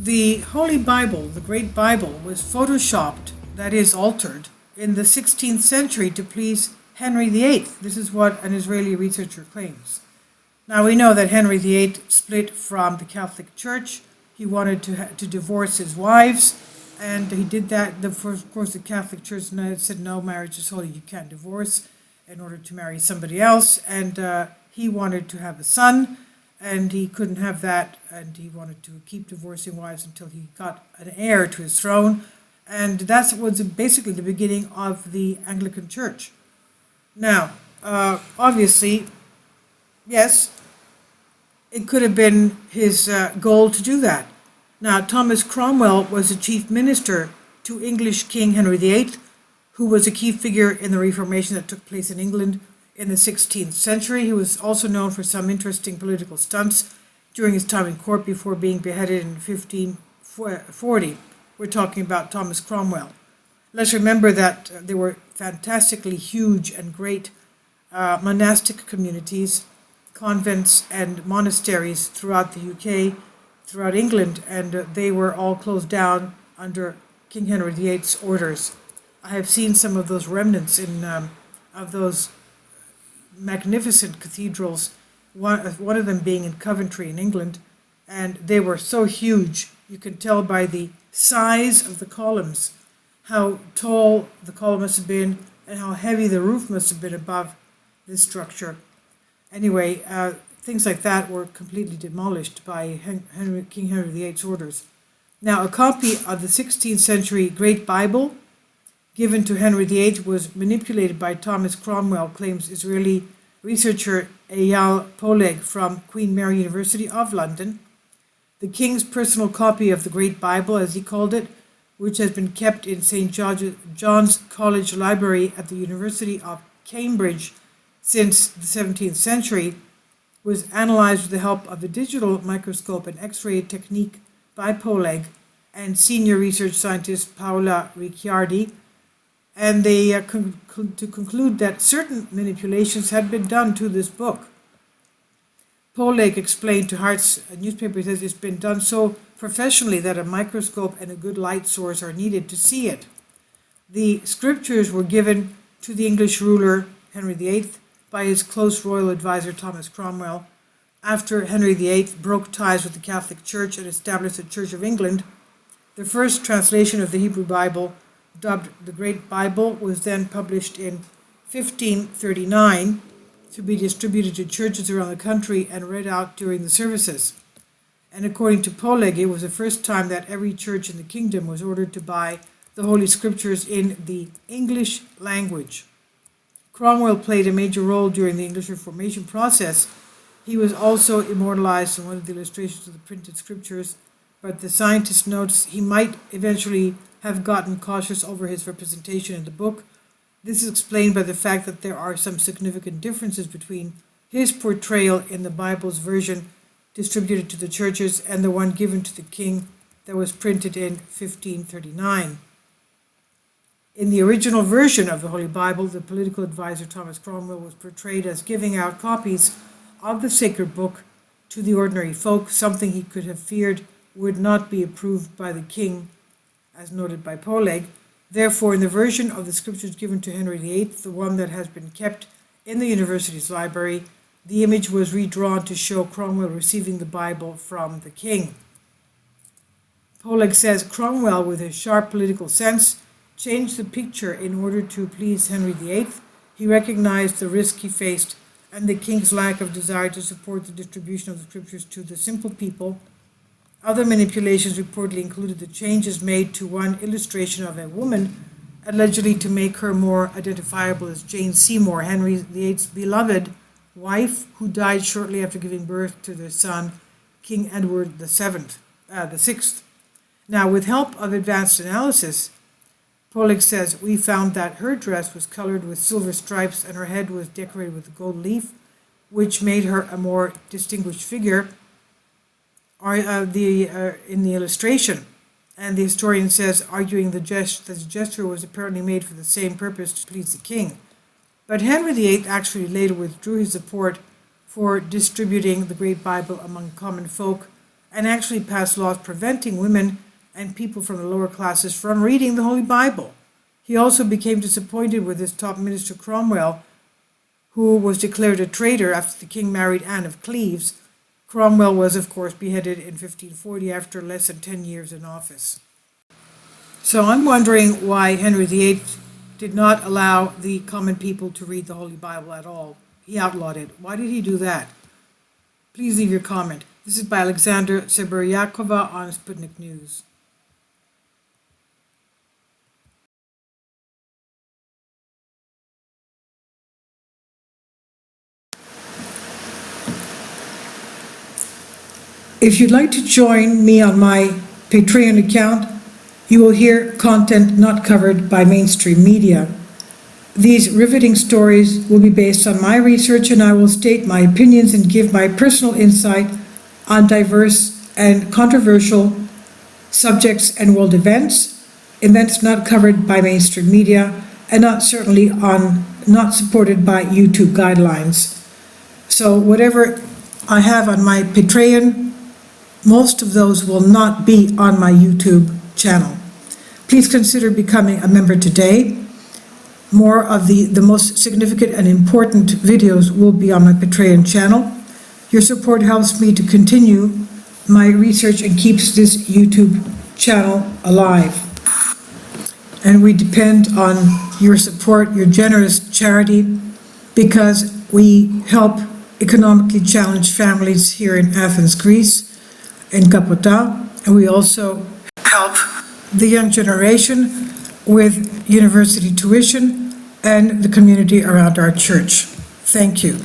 The Holy Bible, the Great Bible, was photoshopped, that is, altered, in the 16th century to please Henry VIII. This is what an Israeli researcher claims. Now, we know that Henry VIII split from the Catholic Church. He wanted to divorce his wives, and he did that. Of course, the Catholic Church said, no, marriage is holy, you can't divorce in order to marry somebody else. And he wanted to have a son, and he couldn't have that, and he wanted to keep divorcing wives until he got an heir to his throne. And that was basically the beginning of the Anglican Church. Now, obviously, yes, it could have been his goal to do that. Now, Thomas Cromwell was the chief minister to English King Henry VIII, who was a key figure in the Reformation that took place in England in the 16th century. He was also known for some interesting political stunts during his time in court before being beheaded in 1540. We're talking about Thomas Cromwell. Let's remember that there were fantastically huge and great monastic communities, convents and monasteries throughout the UK, throughout England, and they were all closed down under King Henry VIII's orders. I have seen some of those remnants of those magnificent cathedrals, one of them being in Coventry in England, and they were so huge. You can tell by the size of the columns how tall the column must have been and how heavy the roof must have been above this structure. Anyway, things like that were completely demolished by King Henry VIII's orders. Now, a copy of the 16th century Great Bible given to Henry VIII was manipulated by Thomas Cromwell, claims Israeli researcher Eyal Poleg from Queen Mary University of London. The king's personal copy of the Great Bible, as he called it, which has been kept in St. John's College Library at the University of Cambridge since the 17th century, was analyzed with the help of a digital microscope and X-ray technique by Poleg and senior research scientist Paola Ricciardi, and they to conclude that certain manipulations had been done to this book. Poleg explained to Hart's newspaper that it's been done so professionally that a microscope and a good light source are needed to see it. The scriptures were given to the English ruler Henry VIII by his close royal advisor Thomas Cromwell. After Henry VIII broke ties with the Catholic Church and established the Church of England, the first translation of the Hebrew Bible, dubbed the Great Bible, was then published in 1539 to be distributed to churches around the country and read out during the services. And according to Poleg, it was the first time that every church in the kingdom was ordered to buy the Holy Scriptures in the English language. Cromwell played a major role during the English Reformation process. He was also immortalized in one of the illustrations of the printed scriptures, but the scientist notes he might eventually have gotten cautious over his representation in the book. This is explained by the fact that there are some significant differences between his portrayal in the Bible's version distributed to the churches and the one given to the king that was printed in 1539. In the original version of the Holy Bible, the political advisor Thomas Cromwell was portrayed as giving out copies of the sacred book to the ordinary folk, something he could have feared would not be approved by the king, as noted by Poleg. Therefore, in the version of the scriptures given to Henry VIII, the one that has been kept in the university's library, the image was redrawn to show Cromwell receiving the Bible from the king. Poleg says Cromwell, with his sharp political sense, changed the picture in order to please Henry VIII. He recognized the risk he faced and the king's lack of desire to support the distribution of the scriptures to the simple people. Other manipulations reportedly included the changes made to one illustration of a woman, allegedly to make her more identifiable as Jane Seymour, Henry VIII's beloved wife, who died shortly after giving birth to their son, King Edward the Sixth. Now, with help of advanced analysis, Poleg says, we found that her dress was colored with silver stripes and her head was decorated with a gold leaf, which made her a more distinguished figure in the illustration. And the historian says, arguing that the gesture was apparently made for the same purpose, to please the king. But Henry VIII actually later withdrew his support for distributing the Great Bible among common folk and actually passed laws preventing women and people from the lower classes from reading the Holy Bible. He also became disappointed with his top minister Cromwell, who was declared a traitor after the king married Anne of Cleves. Cromwell was, of course, beheaded in 1540 after less than 10 years in office. So I'm wondering why Henry VIII did not allow the common people to read the Holy Bible at all. He outlawed it. Why did he do that? Please leave your comment. This is by Alexander Seberyakova on Sputnik News. If you'd like to join me on my Patreon account, you will hear content not covered by mainstream media. These riveting stories will be based on my research, and I will state my opinions and give my personal insight on diverse and controversial subjects and world events not covered by mainstream media, and not supported by YouTube guidelines. So whatever I have on my Patreon, most of those will not be on my YouTube channel. Please consider becoming a member today. More of the most significant and important videos will be on my Patreon channel. Your support helps me to continue my research and keeps this YouTube channel alive. And we depend on your support, your generous charity, because we help economically challenged families here in Athens, Greece, in Kapota, and we also help the young generation with university tuition and the community around our church. Thank you.